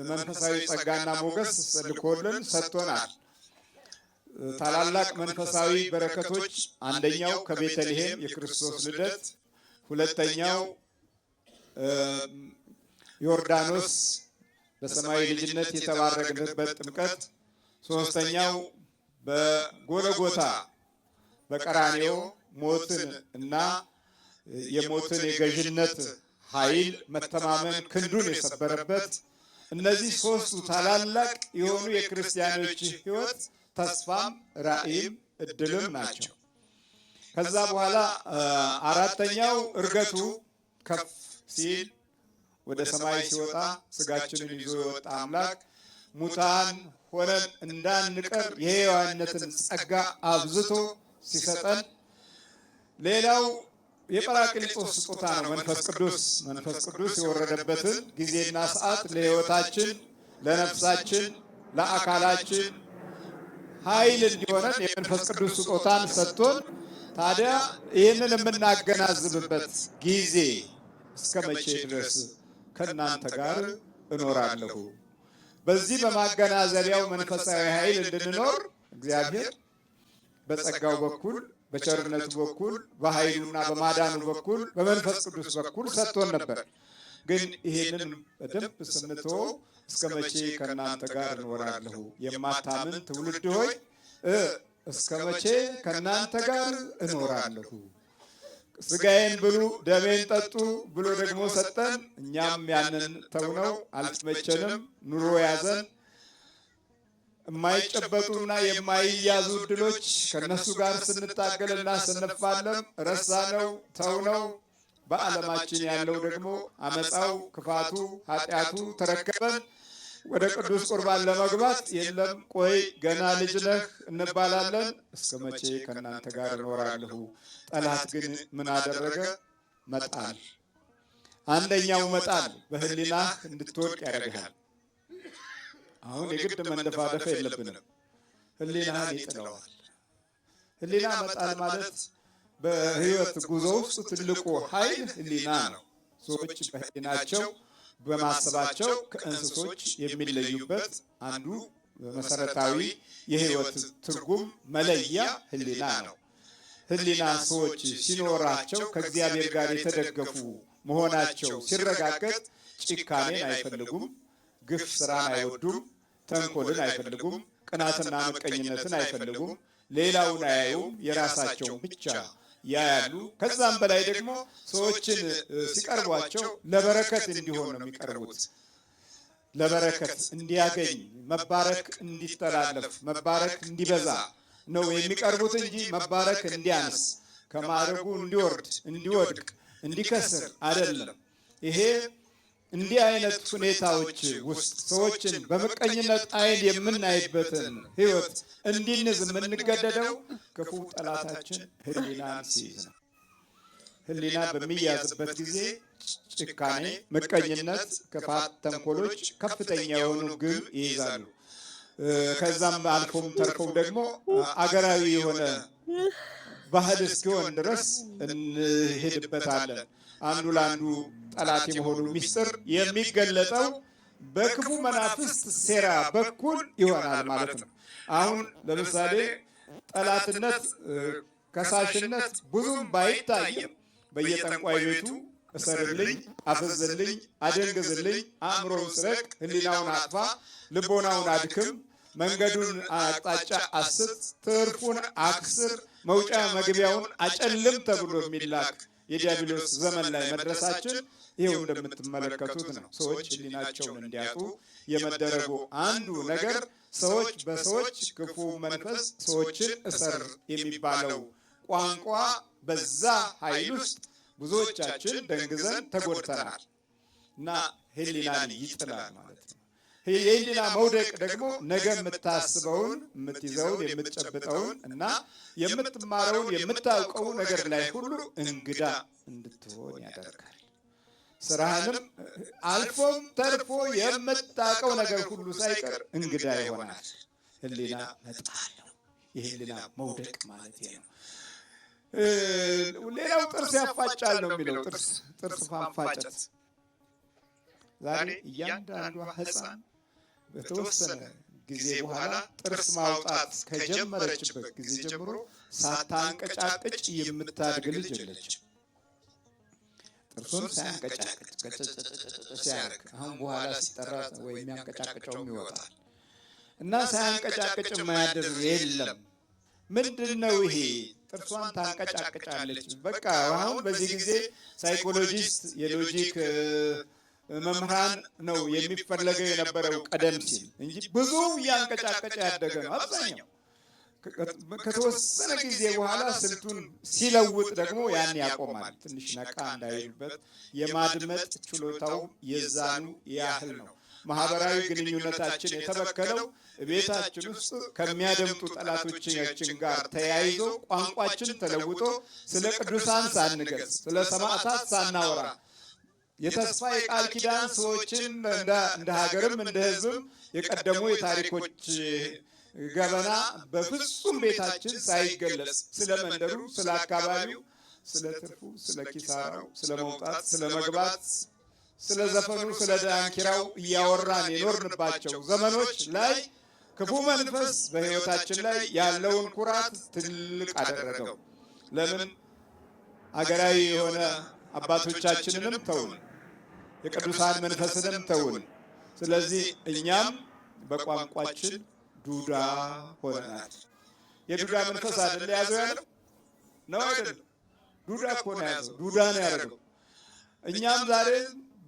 መንፈሳዊ ጸጋና ሞገስ ልኮልን ሰጥቶናል። ታላላቅ መንፈሳዊ በረከቶች አንደኛው ከቤተልሔም የክርስቶስ ልደት፣ ሁለተኛው ዮርዳኖስ በሰማያዊ ልጅነት የተባረክንበት ጥምቀት፣ ሶስተኛው በጎልጎታ በቀራንዮ ሞትን እና የሞትን የገዥነት ኃይል መተማመን ክንዱን የሰበረበት እነዚህ ሶስቱ ታላላቅ የሆኑ የክርስቲያኖች ሕይወት ተስፋም ራእይም እድልም ናቸው። ከዛ በኋላ አራተኛው እርገቱ ከፍ ሲል ወደ ሰማይ ሲወጣ ስጋችንን ይዞ የወጣ አምላክ ሙታን ሆነን እንዳንቀር የሕያውነትን ጸጋ አብዝቶ ሲሰጠን፣ ሌላው የጰራቅሊጦስ ስጦታ ነው። መንፈስ ቅዱስ የወረደበትን ጊዜና ሰዓት ለሕይወታችን፣ ለነፍሳችን፣ ለአካላችን ኃይል እንዲሆነን የመንፈስ ቅዱስ ስጦታን ሰጥቶን ታዲያ ይህንን የምናገናዝብበት ጊዜ እስከ መቼ ድረስ ከእናንተ ጋር እኖራለሁ? በዚህ በማገናዘቢያው መንፈሳዊ ኃይል እንድንኖር እግዚአብሔር በጸጋው በኩል በቸርነቱ በኩል በኃይሉና በማዳኑ በኩል በመንፈስ ቅዱስ በኩል ሰጥቶን ነበር። ግን ይህንን በደንብ ስንተወው እስከ መቼ ከእናንተ ጋር እኖራለሁ? የማታምን ትውልድ ሆይ እስከ መቼ ከእናንተ ጋር እኖራለሁ? ስጋዬን ብሉ ደሜን ጠጡ ብሎ ደግሞ ሰጠን። እኛም ያንን ተውነው፣ አልተመቸንም፣ ኑሮ ያዘን። የማይጨበጡና የማይያዙ እድሎች ከነሱ ጋር ስንታገልና ስንፋለም ረሳነው፣ ተውነው። በዓለማችን ያለው ደግሞ አመፃው፣ ክፋቱ፣ ኃጢአቱ ተረከበን። ወደ ቅዱስ ቁርባን ለመግባት የለም ቆይ ገና ልጅ ነህ እንባላለን። እስከ መቼ ከእናንተ ጋር እኖራለሁ? ጠላት ግን ምን አደረገ? መጣል። አንደኛው መጣል በህሊናህ እንድትወድቅ ያደርግሃል። አሁን የግድ መንደፋደፍ የለብንም። ህሊናህን ይጥለዋል። ህሊና መጣል ማለት በህይወት ጉዞ ውስጥ ትልቁ ኃይል ህሊና ነው። ሰዎች በህሊናቸው በማሰባቸው ከእንስሶች የሚለዩበት አንዱ መሰረታዊ የህይወት ትርጉም መለያ ህሊና ነው። ህሊና ሰዎች ሲኖራቸው ከእግዚአብሔር ጋር የተደገፉ መሆናቸው ሲረጋገጥ ጭካኔን አይፈልጉም፣ ግፍ ስራን አይወዱም፣ ተንኮልን አይፈልጉም፣ ቅናትና ምቀኝነትን አይፈልጉም፣ ሌላውን አያዩም፣ የራሳቸውን ብቻ ያያሉ። ከዛም በላይ ደግሞ ሰዎችን ሲቀርቧቸው ለበረከት እንዲሆን ነው የሚቀርቡት። ለበረከት እንዲያገኝ፣ መባረክ እንዲተላለፍ፣ መባረክ እንዲበዛ ነው የሚቀርቡት እንጂ መባረክ እንዲያንስ፣ ከማዕረጉ እንዲወርድ፣ እንዲወድቅ፣ እንዲከስር አይደለም። ይሄ እንዲህ አይነት ሁኔታዎች ውስጥ ሰዎችን በምቀኝነት አይን የምናይበትን ህይወት እንዲንዝ የምንገደደው ክፉ ጠላታችን ህሊናን ሲይዝ ነው። ህሊና በሚያዝበት ጊዜ ጭካኔ፣ ምቀኝነት፣ ክፋት፣ ተንኮሎች ከፍተኛ የሆኑ ግብ ይይዛሉ። ከዛም አልፎም ተርፎም ደግሞ አገራዊ የሆነ ባህል እስኪሆን ድረስ እንሄድበታለን። አንዱ ለአንዱ ጠላት የመሆኑ ሚስጥር የሚገለጠው በክፉ መናፍስት ሴራ በኩል ይሆናል ማለት ነው። አሁን ለምሳሌ ጠላትነት፣ ከሳሽነት ብዙም ባይታይም በየጠንቋይ ቤቱ እሰርልኝ፣ አፈዝልኝ፣ አደንግዝልኝ፣ አእምሮውን ስረቅ፣ ህሊናውን አጥፋ፣ ልቦናውን አድክም፣ መንገዱን አቅጣጫ አስት፣ ትርፉን አክስር፣ መውጫ መግቢያውን አጨልም ተብሎ የሚላክ የዲያብሎስ ዘመን ላይ መድረሳችን ይሄው እንደምትመለከቱት ነው። ሰዎች ህሊናቸውን እንዲያጡ የመደረጉ አንዱ ነገር ሰዎች በሰዎች ክፉ መንፈስ ሰዎችን እሰር የሚባለው ቋንቋ በዛ ኃይል ውስጥ ብዙዎቻችን ደንግዘን ተጎድተናል እና ህሊናን ይጥላል ማለት ነው። የህሊና መውደቅ ደግሞ ነገ የምታስበውን፣ የምትይዘውን፣ የምትጨብጠውን እና የምትማረውን የምታውቀው ነገር ላይ ሁሉ እንግዳ እንድትሆን ያደርጋል። ስራህንም አልፎም ተርፎ የምታውቀው ነገር ሁሉ ሳይቀር እንግዳ ይሆናል። ህሊና መጣል ነው። የህሊና መውደቅ ማለት ነው። ሌላው ጥርስ ያፋጫል ነው የሚለው። ጥርስ ማፋጨት ዛሬ እያንዳንዷ ሕፃን በተወሰነ ጊዜ በኋላ ጥርስ ማውጣት ከጀመረችበት ጊዜ ጀምሮ ሳታንቀጫቅጭ የምታድግ ልጅ የለችም። ጥርሱን ሳያንቀጫቅጭ ሲያርግ አሁን በኋላ ሲጠራ ወይ የሚያንቀጫቅጨውም ይወጣል እና ሳያንቀጫቅጭ የማያድር የለም። ምንድነው ይሄ? ጥርሷን ታንቀጫቅጫለች። በቃ አሁን በዚህ ጊዜ ሳይኮሎጂስት የሎጂክ መምህራን ነው የሚፈለገው የነበረው ቀደም ሲል እንጂ ብዙ እያንቀጫቀጨ ያደገ ነው አብዛኛው። ከተወሰነ ጊዜ በኋላ ስልቱን ሲለውጥ ደግሞ ያን ያቆማል። ትንሽ ነቃ እንዳይልበት የማድመጥ ችሎታው የዛኑ ያህል ነው። ማህበራዊ ግንኙነታችን የተበከለው ቤታችን ውስጥ ከሚያደምጡ ጠላቶቻችን ጋር ተያይዞ ቋንቋችን ተለውጦ ስለ ቅዱሳን ሳንገልጽ ስለ ሰማዕታት ሳናወራ የተስፋ የቃል ኪዳን ሰዎችን እንደ ሀገርም እንደ ሕዝብም የቀደሙ የታሪኮች ገበና በፍጹም ቤታችን ሳይገለጽ ስለ መንደሩ፣ ስለ አካባቢው፣ ስለ ትርፉ፣ ስለ ኪሳራው፣ ስለ መውጣት፣ ስለ መግባት፣ ስለ ዘፈኑ፣ ስለ ዳንኪራው እያወራን የኖርንባቸው ዘመኖች ላይ ክፉ መንፈስ በሕይወታችን ላይ ያለውን ኩራት ትልቅ አደረገው። ለምን? አገራዊ የሆነ አባቶቻችንንም ተውን፣ የቅዱሳን መንፈስንም ተውን። ስለዚህ እኛም በቋንቋችን ዱዳ ሆነናል። የዱዳ መንፈስ አይደል ያዘው ያለው ነው አይደል? ዱዳ እኮ ነው ያዘው፣ ዱዳ ነው ያደረገው። እኛም ዛሬ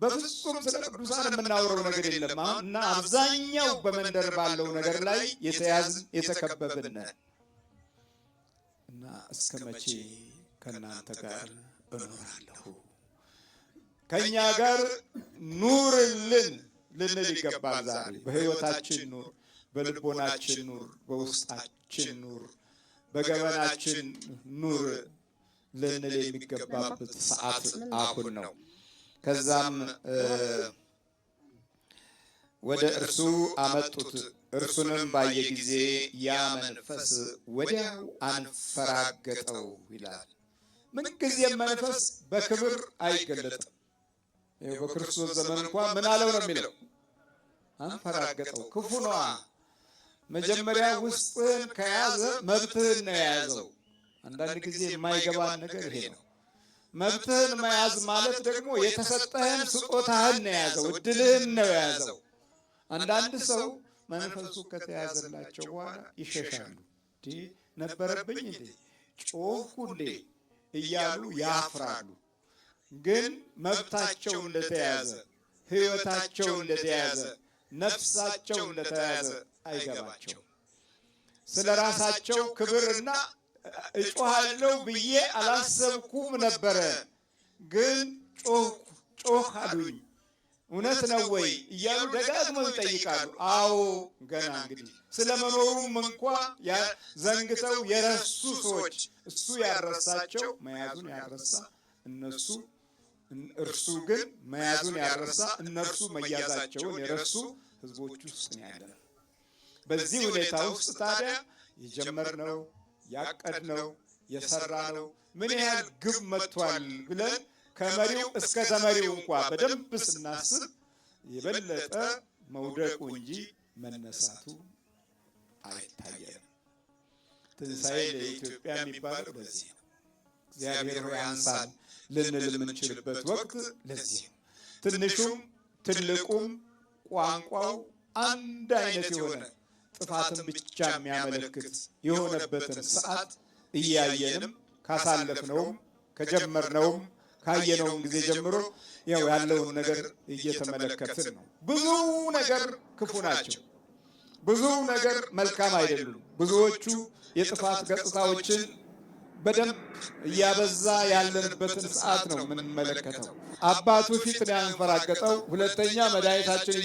በፍጹም ስለ ቅዱሳን የምናወራው ነገር የለም እና አብዛኛው በመንደር ባለው ነገር ላይ የተያዝን የተከበብን እና እስከ መቼ ከእናንተ ጋር እኖራለሁ? ከእኛ ጋር ኑርልን ልንል ይገባል። ዛሬ በሕይወታችን ኑር፣ በልቦናችን ኑር፣ በውስጣችን ኑር፣ በገበናችን ኑር ልንል የሚገባበት ሰዓት አሁን ነው። ከዛም ወደ እርሱ አመጡት። እርሱንም ባየ ጊዜ ያ መንፈስ ወዲያው አንፈራገጠው ይላል። ምንጊዜም መንፈስ በክብር አይገለጥም። በክርስቶስ ዘመን እንኳን ምን አለው ነው የሚለው? አንፈራገጠው። ክፉ ነዋ። መጀመሪያ ውስጥህን ከያዘ መብትህን ነው የያዘው። አንዳንድ ጊዜ የማይገባን ነገር ይሄ ነው። መብትህን መያዝ ማለት ደግሞ የተሰጠህን ስጦታህን ነው የያዘው፣ እድልህን ነው የያዘው። አንዳንድ ሰው መንፈሱ ከተያዘላቸው በኋላ ይሸሻሉ። ነበረብኝ እንዴ ጮኽኩ እንዴ እያሉ ያፍራሉ። ግን መብታቸው እንደተያዘ፣ ሕይወታቸው እንደተያዘ፣ ነፍሳቸው እንደተያዘ አይገባቸው። ስለ ራሳቸው ክብርና እጮሃለሁ ብዬ አላሰብኩም ነበረ፣ ግን ጮህ አሉኝ። እውነት ነው ወይ እያሉ ደጋግመው ይጠይቃሉ። አዎ ገና እንግዲህ ስለ መኖሩም እንኳ ዘንግተው የረሱ ሰዎች፣ እሱ ያረሳቸው መያዙን ያረሳ እርሱ ግን መያዙን ያረሳ እነርሱ መያዛቸውን የረሱ ሕዝቦች ውስጥ ነው ያለነው። በዚህ ሁኔታ ውስጥ ታዲያ የጀመርነው ያቀድነው የሰራነው ምን ያህል ግብ መጥቷል ብለን ከመሪው እስከ ተመሪው እንኳ በደንብ ስናስብ የበለጠ መውደቁ እንጂ መነሳቱ አይታየንም። ትንሣኤ ለኢትዮጵያ የሚባለው ለዚህ ነው። እግዚአብሔር ሆይ አንሳን ልንል የምንችልበት ወቅት ለዚህ ነው። ትንሹም ትልቁም ቋንቋው አንድ አይነት የሆነ ጥፋትን ብቻ የሚያመለክት የሆነበትን ሰዓት እያየንም ካሳለፍነውም ከጀመርነውም ካየነውም ጊዜ ጀምሮ ያው ያለውን ነገር እየተመለከትን ነው። ብዙ ነገር ክፉ ናቸው፣ ብዙ ነገር መልካም አይደሉም። ብዙዎቹ የጥፋት ገጽታዎችን በደንብ እያበዛ ያለንበትን ሰዓት ነው የምንመለከተው። አባቱ ፊት ነው ያንፈራገጠው። ሁለተኛ መድኃኒታችን